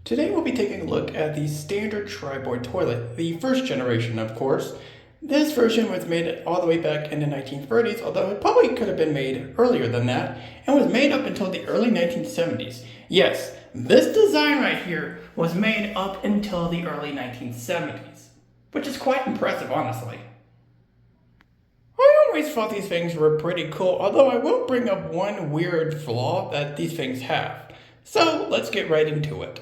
Today we'll be taking a look at the standard Tribor toilet, the first generation of course. This version was made all the way back in the 1930s, although it probably could have been made earlier than that, and was made up until the early 1970s. Yes, this design right here was made up until the early 1970s, which is quite impressive honestly. I always thought these things were pretty cool, although I will bring up one weird flaw that these things have. So let's get right into it.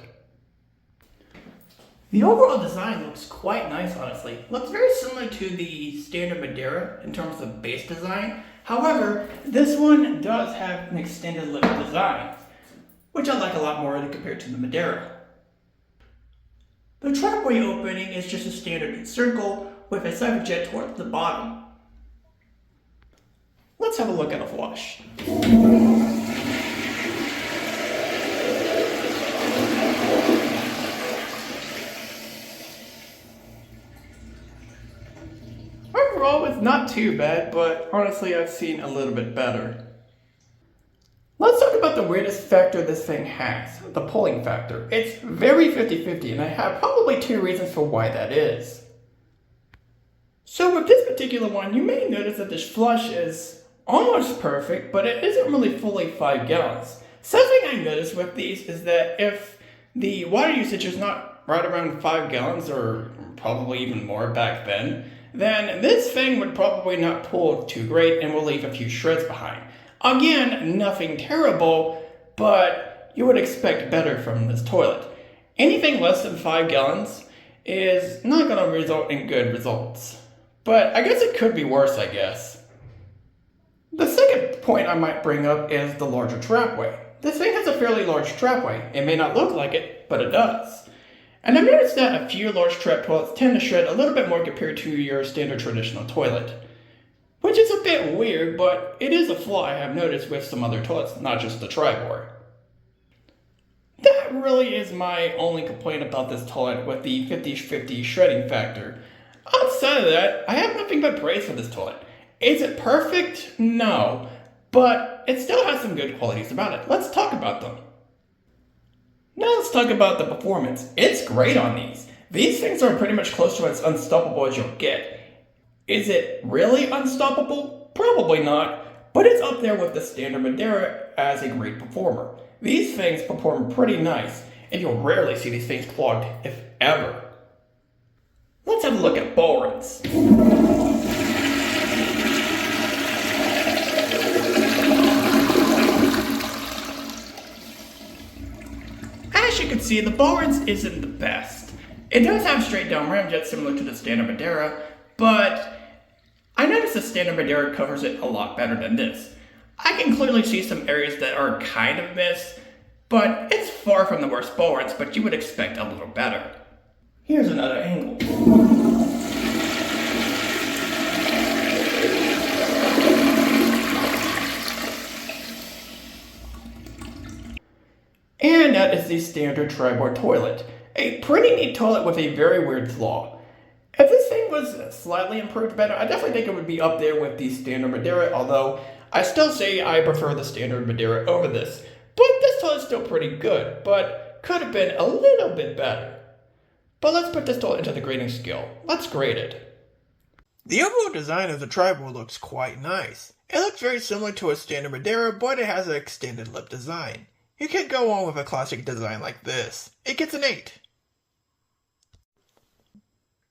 The overall design looks quite nice, honestly. Looks very similar to the standard Madeira in terms of base design. However, this one does have an extended lip design, which I like a lot more compared to the Madeira. The trapway opening is just a standard circle with a siphon jet towards the bottom. Let's have a look at a flush. Overall, it's not too bad, but honestly, I've seen a little bit better. Let's talk about the weirdest factor this thing has, the pulling factor. It's very 50-50, and I have probably two reasons for why that is. So with this particular one, you may notice that this flush is almost perfect, but it isn't really fully 5 gallons. Something I noticed with these is that if the water usage is not right around 5 gallons, or probably even more back then this thing would probably not pull too great and will leave a few shreds behind. Again, nothing terrible, but you would expect better from this toilet. Anything less than 5 gallons is not going to result in good results. But I guess it could be worse, I guess. The second point I might bring up is the larger trapway. This thing has a fairly large trapway. It may not look like it, but it does. And I've noticed that a few large trap toilets tend to shred a little bit more compared to your standard traditional toilet. Which is a bit weird, but it is a flaw I have noticed with some other toilets, not just the Tribor. That really is my only complaint about this toilet with the 50-50 shredding factor. Outside of that, I have nothing but praise for this toilet. Is it perfect? No. But it still has some good qualities about it. Let's talk about them. Now let's talk about the performance. It's great on these. These things are pretty much close to as unstoppable as you'll get. Is it really unstoppable? Probably not, but it's up there with the standard Madeira as a great performer. These things perform pretty nice, and you'll rarely see these things clogged, if ever. Let's have a look at ball runs. As you can see, the ball runs isn't the best. It does have straight down ramjets similar to the standard Madeira, but I noticed the standard Madeira covers it a lot better than this. I can clearly see some areas that are kind of missed, but it's far from the worst ball runs, but you would expect a little better. Here's another angle. And that is the standard Tribor toilet. A pretty neat toilet with a very weird flaw. If this thing was slightly improved better, I definitely think it would be up there with the standard Madeira, although I still say I prefer the standard Madeira over this. But this toilet's still pretty good, but could have been a little bit better. But let's put this toilet into the grading scale. Let's grade it. The overall design of the Tribor looks quite nice. It looks very similar to a standard Madeira, but it has an extended lip design. You can't go on with a classic design like this. It gets an 8.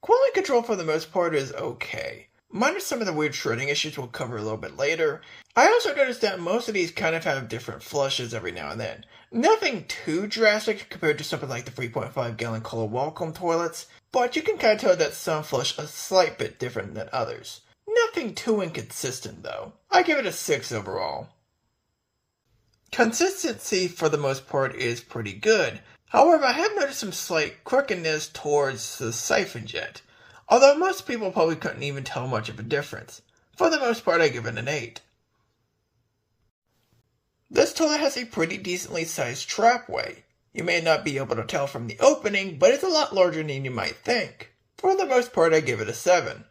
Quality control for the most part is okay. Minus some of the weird shredding issues we'll cover a little bit later. I also noticed that most of these kind of have different flushes every now and then. Nothing too drastic compared to something like the 3.5 gallon Color Welcome toilets, but you can kind of tell that some flush a slight bit different than others. Nothing too inconsistent though. I give it a 6 overall. Consistency for the most part is pretty good. However, I have noticed some slight crookedness towards the siphon jet, although most people probably couldn't even tell much of a difference. For the most part, I give it an 8. This toilet has a pretty decently sized trapway. You may not be able to tell from the opening, but it's a lot larger than you might think. For the most part, I give it a 7.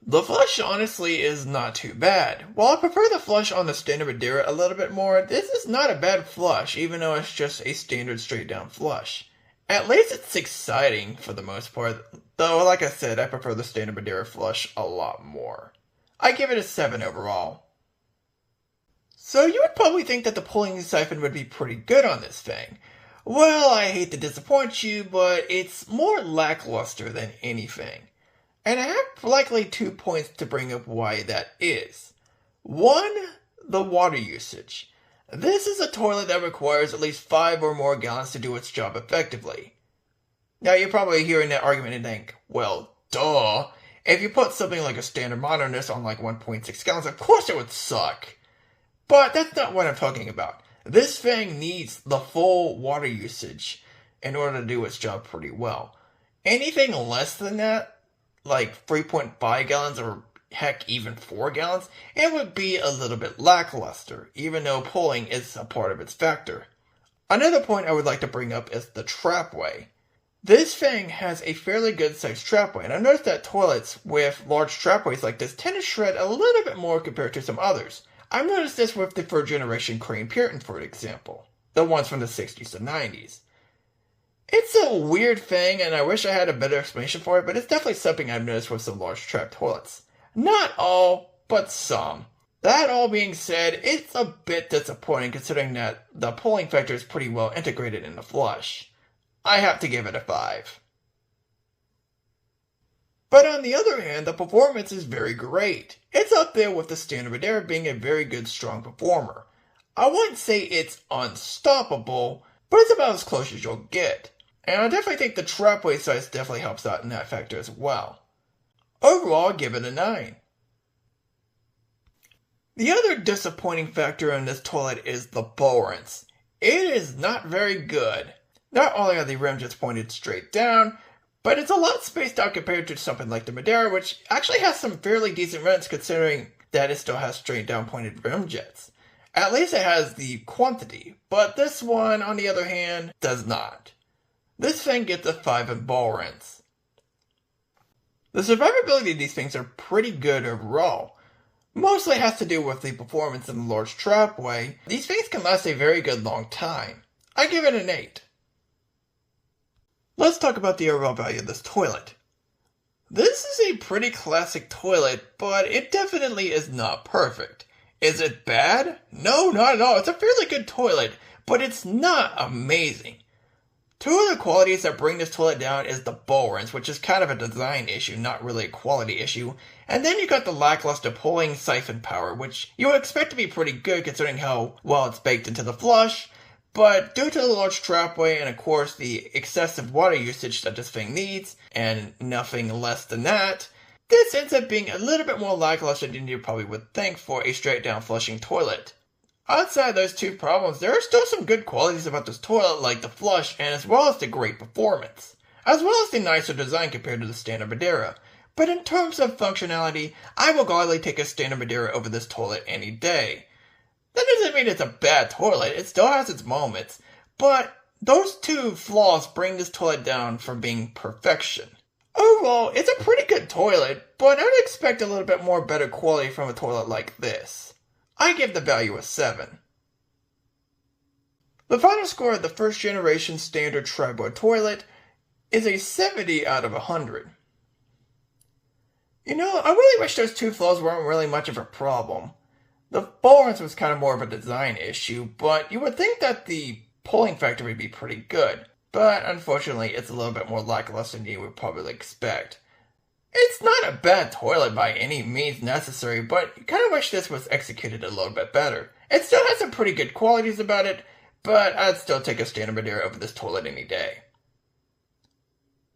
The flush honestly is not too bad. While I prefer the flush on the standard Madeira a little bit more, this is not a bad flush, even though it's just a standard straight down flush. At least it's exciting for the most part, though like I said, I prefer the standard Madeira flush a lot more. I give it a 7 overall. So you would probably think that the pulling siphon would be pretty good on this thing. Well, I hate to disappoint you, but it's more lackluster than anything. And I have likely 2 points to bring up why that is. One, the water usage. This is a toilet that requires at least 5 or more gallons to do its job effectively. Now you're probably hearing that argument and think, well, duh. If you put something like a standard modernist on like 1.6 gallons, of course it would suck. But that's not what I'm talking about. This thing needs the full water usage in order to do its job pretty well. Anything less than that, like 3.5 gallons or heck even 4 gallons, it would be a little bit lackluster, even though pulling is a part of its factor. Another point I would like to bring up is the trapway. This thing has a fairly good sized trapway, and I noticed that toilets with large trapways like this tend to shred a little bit more compared to some others. I've noticed this with the third generation Crane Puritan, for example, the ones from the 60s and 90s. It's a weird thing, and I wish I had a better explanation for it, but it's definitely something I've noticed with some large trap toilets. Not all, but some. That all being said, it's a bit disappointing considering that the pulling factor is pretty well integrated in the flush. I have to give it a 5. But on the other hand, the performance is very great. It's up there with the standard Madeira being a very good, strong performer. I wouldn't say it's unstoppable, but it's about as close as you'll get. And I definitely think the trapway size definitely helps out in that factor as well. Overall, I'll give it a 9. The other disappointing factor in this toilet is the bowl rinse. It is not very good. Not only are the rims just pointed straight down, but it's a lot spaced out compared to something like the Madeira, which actually has some fairly decent rims considering that it still has straight down pointed rim jets. At least it has the quantity, but this one, on the other hand, does not. This thing gets a 5 in ball rinse. The survivability of these things are pretty good overall. Mostly has to do with the performance in the large trapway. These things can last a very good long time. I give it an 8. Let's talk about the overall value of this toilet. This is a pretty classic toilet, but it definitely is not perfect. Is it bad? No, not at all. It's a fairly good toilet, but it's not amazing. 2 of the qualities that bring this toilet down is the bowl rinse, which is kind of a design issue, not really a quality issue. And then you got the lackluster pulling siphon power, which you would expect to be pretty good considering how well it's baked into the flush. But due to the large trapway and of course the excessive water usage that this thing needs, and nothing less than that, this ends up being a little bit more lackluster than you probably would think for a straight down flushing toilet. Outside those 2 problems, there are still some good qualities about this toilet like the flush and as well as the great performance, as well as the nicer design compared to the standard Madeira. But in terms of functionality, I will gladly take a standard Madeira over this toilet any day. That doesn't mean it's a bad toilet, it still has its moments, but those 2 flaws bring this toilet down from being perfection. Overall, it's a pretty good toilet, but I would expect a little bit more better quality from a toilet like this. I give the value a 7. The final score of the first generation standard Tribor Toilet is a 70 out of 100. You know, I really wish those 2 flaws weren't really much of a problem. The bowl rinse was kind of more of a design issue, but you would think that the pulling factor would be pretty good. But unfortunately, it's a little bit more lackluster than you would probably expect. It's not a bad toilet by any means necessary, but you kind of wish this was executed a little bit better. It still has some pretty good qualities about it, but I'd still take a standard Madeira over this toilet any day.